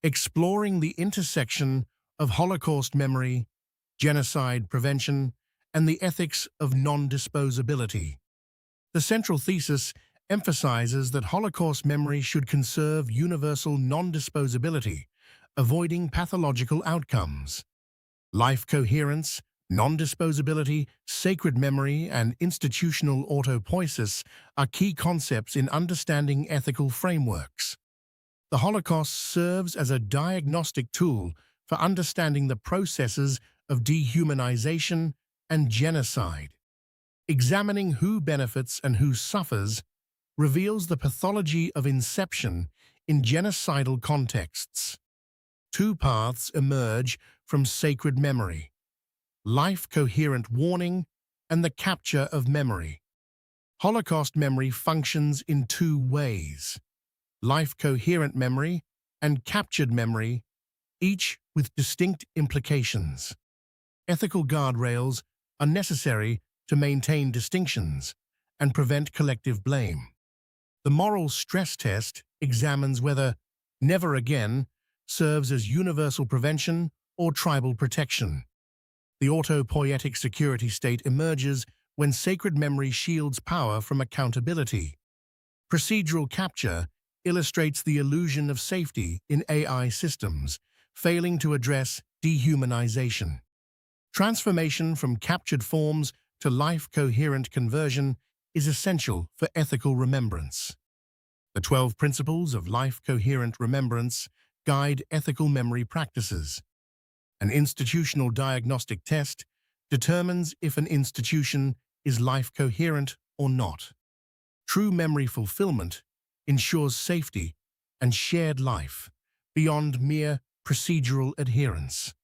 exploring the intersection of Holocaust memory, genocide prevention, and the ethics of non-disposability. The central thesis emphasizes that Holocaust memory should conserve universal non-disposability, avoiding pathological outcomes. Life-coherence, non-disposability, sacred memory, and institutional autopoiesis are key concepts in understanding ethical frameworks. The Holocaust serves as a diagnostic tool for understanding the processes of dehumanization and genocide. Examining who benefits and who suffers reveals the pathology of inception in genocidal contexts. Two paths emerge from sacred memory: life-coherent warning and the capture of memory. Holocaust memory functions in two ways: life-coherent memory and captured memory, each with distinct implications. Ethical guardrails are necessary to maintain distinctions and prevent collective blame. The moral stress test examines whether "never again" serves as universal prevention or tribal protection. The autopoietic security state emerges when sacred memory shields power from accountability. Procedural capture illustrates the illusion of safety in AI systems, failing to address dehumanization. Transformation from captured forms to life-coherent conversion is essential for ethical remembrance. The 12 principles of life-coherent remembrance guide ethical memory practices. An institutional diagnostic test determines if an institution is life-coherent or not. True memory fulfillment ensures safety and shared life beyond mere procedural adherence.